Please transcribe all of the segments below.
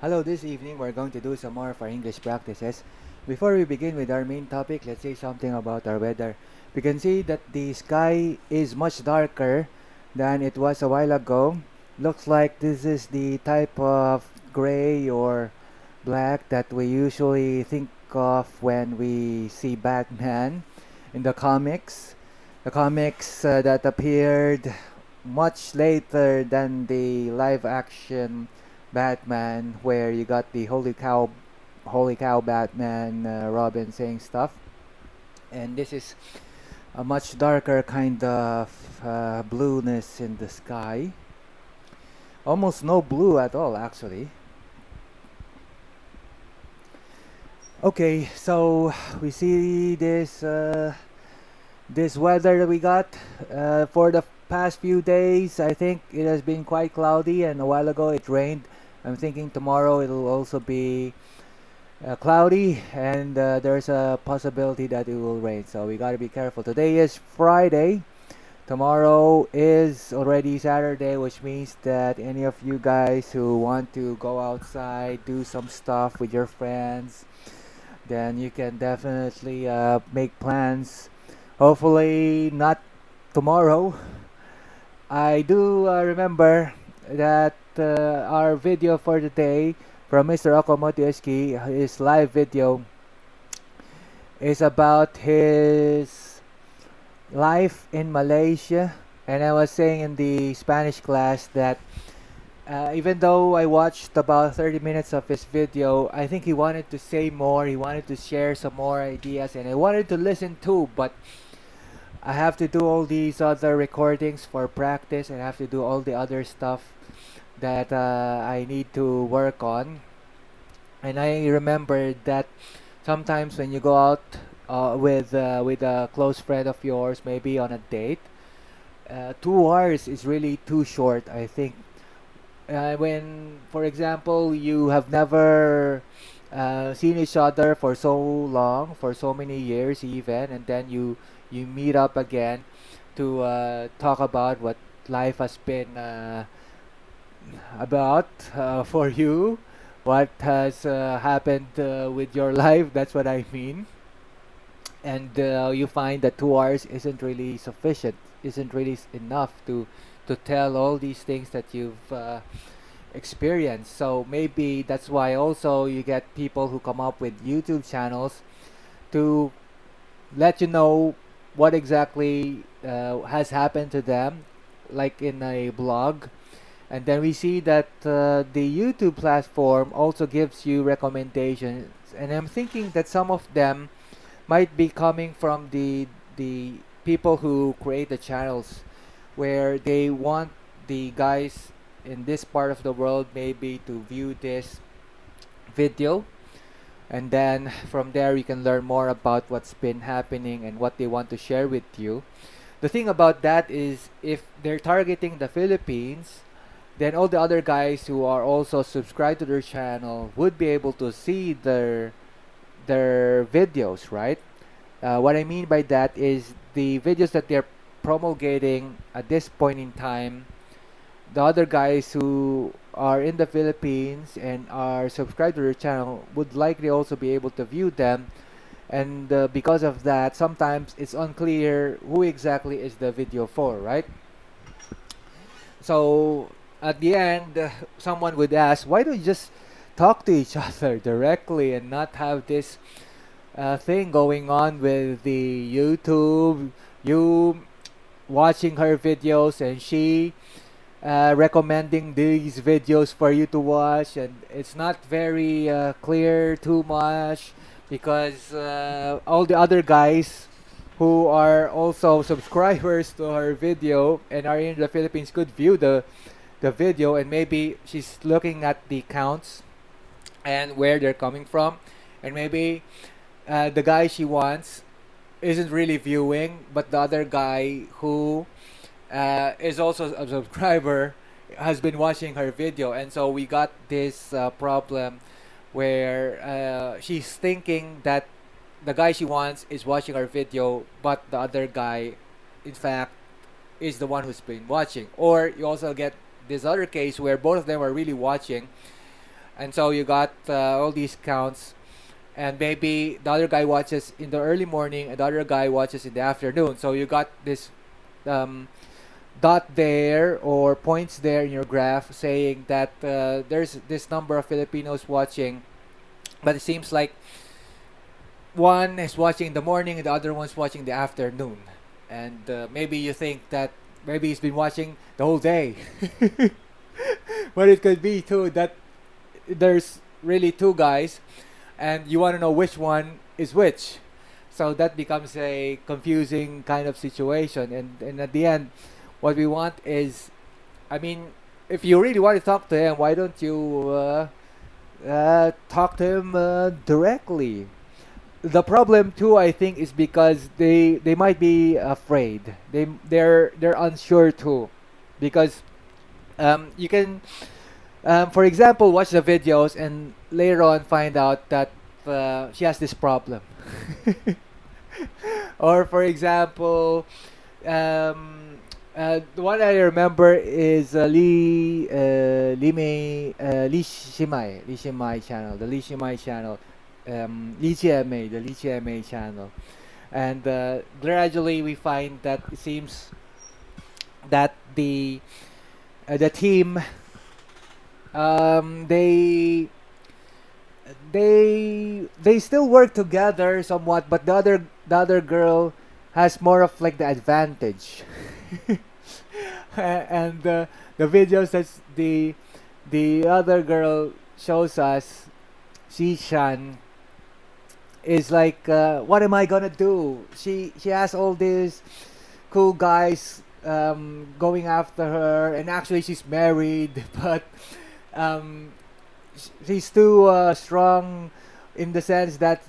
Hello, this evening we're going to do some more of our English practices. Before we begin with our main topic, let's say something about our weather. We can see that the sky is much darker than it was a while ago. Looks like this is the type of gray or black that we usually think of when we see Batman in the comics. The comics that appeared much later than the live action Batman, where you got the holy cow Batman, Robin saying stuff. And this is a much darker kind of blueness in the sky. Almost no blue at all, actually. Okay, so we see this weather that we got for the past few days. I think it has been quite cloudy, and a while ago it rained. I'm thinking tomorrow it'll also be cloudy, and there's a possibility that it will rain, so we gotta be careful. Today is Friday. Tomorrow is already Saturday, which means that any of you guys who want to go outside, do some stuff with your friends, then you can definitely make plans. Hopefully not tomorrow. I do remember that our video for today from Mr. Okamoto Ishiki, his live video, is about his life in Malaysia. And I was saying in the Spanish class that even though I watched about 30 minutes of his video, I think he wanted to say more, he wanted to share some more ideas, and I wanted to listen too, but I have to do all these other recordings for practice, and I have to do all the other stuff that I need to work on. And I remember that sometimes when you go out with a close friend of yours, maybe on a date, 2 hours is really too short, I think. When, for example, you have never seen each other for so long, for so many years even, and then you meet up again to talk about what life has been about for you, what has happened with your life. That's what I mean. And you find that 2 hours isn't really sufficient, isn't really enough to tell all these things that you've experienced. So maybe that's why also you get people who come up with YouTube channels to let you know what exactly has happened to them, like in a blog. And then we see that the YouTube platform also gives you recommendations, and I'm thinking that some of them might be coming from the people who create the channels, where they want the guys in this part of the world maybe to view this video, and then from there you can learn more about what's been happening and what they want to share with you. The thing about that is, if they're targeting the Philippines, then all the other guys who are also subscribed to their channel would be able to see their videos, right? What I mean by that is the videos that they're promulgating at this point in time, the other guys who are in the Philippines and are subscribed to their channel would likely also be able to view them. And because of that, sometimes it's unclear who exactly is the video for, right? So at the end, someone would ask, why don't you just talk to each other directly and not have this thing going on with the YouTube, you watching her videos and she recommending these videos for you to watch, and it's not very clear too much, because all the other guys who are also subscribers to her video and are in the Philippines could view the video, and maybe she's looking at the counts and where they're coming from, and maybe the guy she wants isn't really viewing, but the other guy who is also a subscriber has been watching her video, and so we got this problem where she's thinking that the guy she wants is watching her video, but the other guy, in fact, is the one who's been watching. Or you also get this other case where both of them are really watching, and so you got all these counts, and maybe the other guy watches in the early morning and the other guy watches in the afternoon. So you got this um, dot there or points there in your graph saying that there's this number of Filipinos watching, but it seems like one is watching in the morning and the other one's watching the afternoon, and maybe you think that maybe he's been watching the whole day. But it could be too that there's really two guys and you want to know which one is which, so that becomes a confusing kind of situation. And at the end, what we want is, I mean, if you really want to talk to him, why don't you talk to him directly? The problem too, I think, is because they might be afraid. They're unsure too, because you can, for example, watch the videos and later on find out that she has this problem. Or for example, the one I remember is Li Shimai channel, the Li Shimai channel, the Li channel, and gradually we find that it seems that the team, they they still work together somewhat, but the other girl has more of like the advantage. And the videos that the other girl shows us, Shishan, is like, what am I gonna do? She has all these cool guys going after her, and actually she's married, but um, she's too strong in the sense that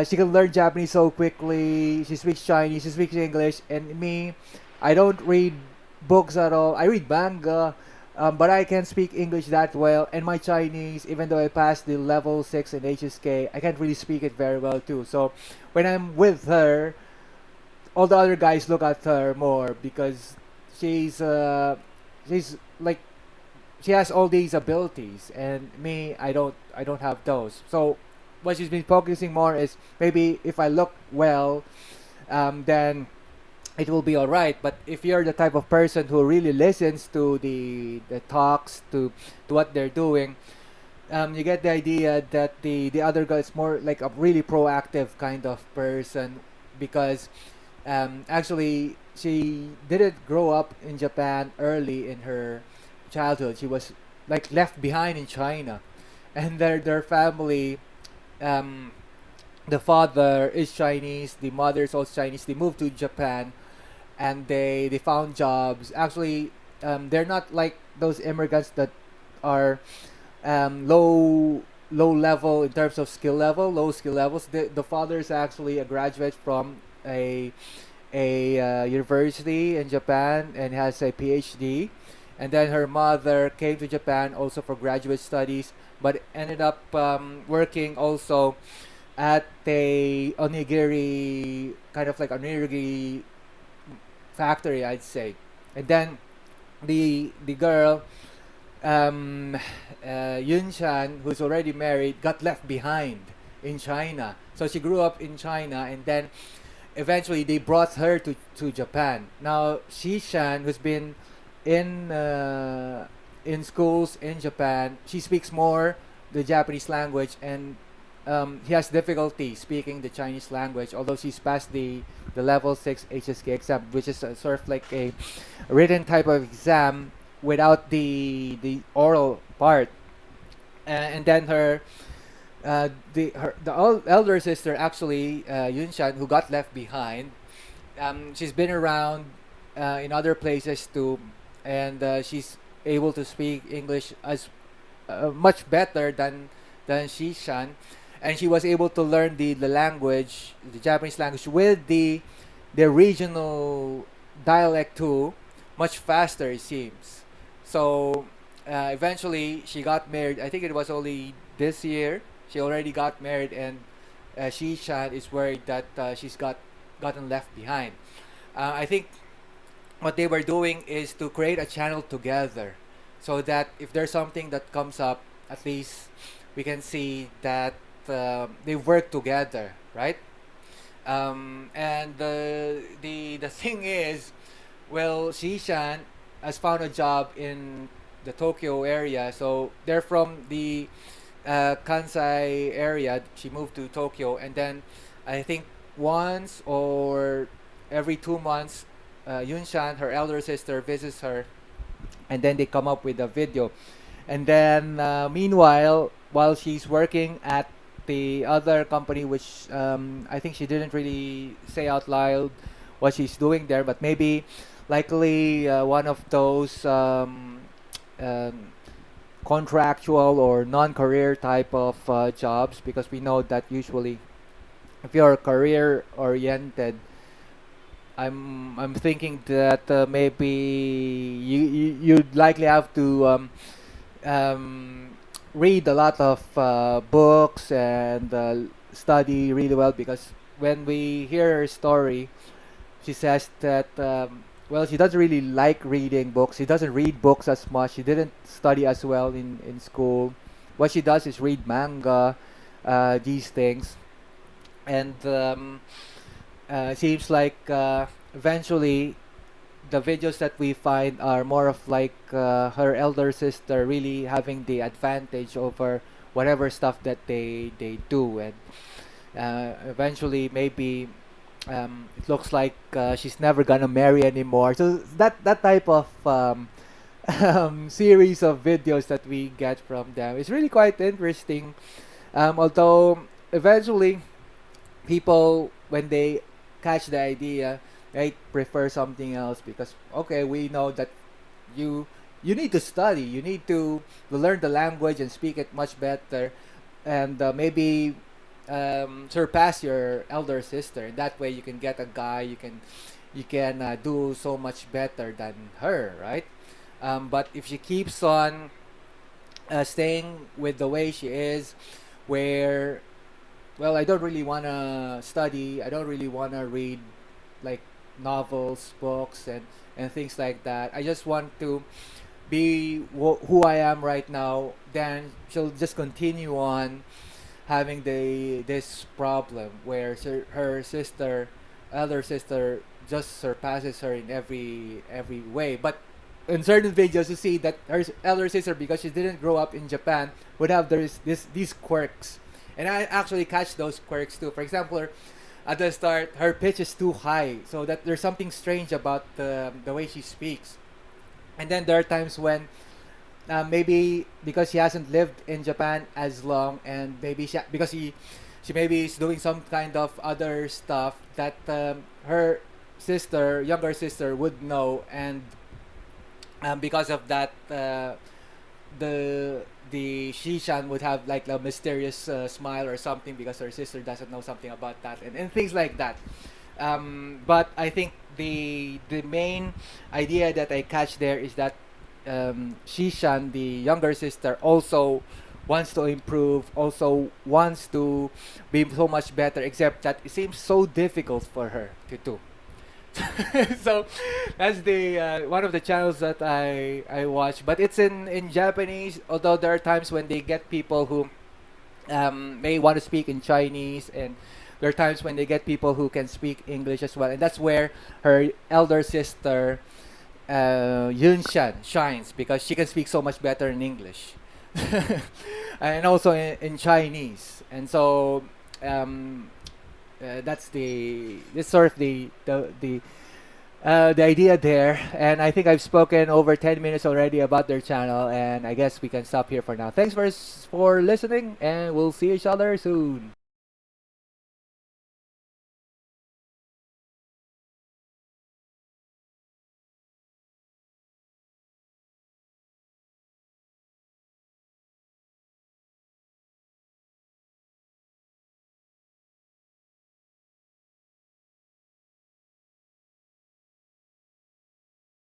she can learn Japanese so quickly. She speaks Chinese, she speaks English, and me, I don't read books at all. I read manga, but I can't speak English that well. And my Chinese, even though I passed the level 6 in HSK, I can't really speak it very well too. So when I'm with her, all the other guys look at her more because she's like, she has all these abilities, and me, I don't have those. So what she's been focusing more is maybe if I look well, then it will be all right. But if you're the type of person who really listens to the talks, to what they're doing, you get the idea that the other guy is more like a really proactive kind of person, because actually she didn't grow up in Japan early in her childhood. She was like left behind in China, and their family, um, the father is Chinese, the mother is also Chinese. They moved to Japan, and they found jobs. Actually, they're not like those immigrants that are low level in terms of skill level, low skill levels. The father is actually a graduate from a university in Japan and has a PhD. And then her mother came to Japan also for graduate studies, but ended up working also at a onigiri, kind of like onigiri factory, I'd say. And then the girl, Yun Chan, who's already married, got left behind in China. So she grew up in China, and then eventually they brought her to Japan. Now Shishan, who's been in schools in Japan, she speaks more the Japanese language, and he has difficulty speaking the Chinese language, although she's passed the level 6 HSK exam, which is sort of like a written type of exam without the oral part. And then the elder sister, actually, Yunshan, who got left behind, she's been around in other places too, and she's able to speak English as much better than Shishan, and she was able to learn the language, the Japanese language, with the regional dialect too, much faster, it seems. So eventually she got married. I think it was only this year she already got married, and Shishan is worried that she's gotten left behind. I think what they were doing is to create a channel together, so that if there's something that comes up, at least we can see that they work together, right? And the thing is, well, Shishan has found a job in the Tokyo area, so they're from the Kansai area. She moved to Tokyo, and then I think once or every 2 months, Yunshan, her elder sister, visits her, and then they come up with a video. And then meanwhile, while she's working at the other company, which I think she didn't really say out loud what she's doing there, but maybe likely one of those um, contractual or non-career type of jobs, because we know that usually if you're career oriented, I'm thinking that maybe you'd likely have to um, read a lot of books and study really well, because when we hear her story, she says that well, she doesn't really like reading books. She doesn't read books as much. She didn't study as well in school. What she does is read manga, these things, and seems like eventually the videos that we find are more of like her elder sister really having the advantage over whatever stuff that they do, and eventually maybe it looks like she's never gonna marry anymore. So that type of series of videos that we get from them is really quite interesting. Although eventually people, when they catch the idea, right, prefer something else, because okay, we know that you need to study, you need to learn the language and speak it much better, and maybe surpass your elder sister. And that way you can get a guy, you can do so much better than her, right? But if she keeps on staying with the way she is, where, well, I don't really want to study, I don't really want to read like novels, books, and things like that. I just want to be who I am right now. Then she'll just continue on having this problem where her sister, elder sister, just surpasses her in every way. But in certain videos, you see that her elder sister, because she didn't grow up in Japan, would have these quirks, and I actually catch those quirks too. For example, at the start, her pitch is too high, so that there's something strange about the way she speaks. And then there are times when maybe because she hasn't lived in Japan as long, and maybe because she maybe is doing some kind of other stuff that her sister, younger sister, would know, and because of that, the Shishan would have like a mysterious smile or something, because her sister doesn't know something about that, and things like that. But I think the main idea that I catch there is that Shishan, the younger sister, also wants to improve, also wants to be so much better, except that it seems so difficult for her to do. So that's the one of the channels that I watch, but it's in Japanese. Although there are times when they get people who may want to speak in Chinese, and there are times when they get people who can speak English as well, and that's where her elder sister Yunshan shines, because she can speak so much better in English and also in Chinese, and so that's this sort of the idea there. And I think I've spoken over 10 minutes already about their channel, and I guess we can stop here for now. Thanks for listening, and we'll see each other soon.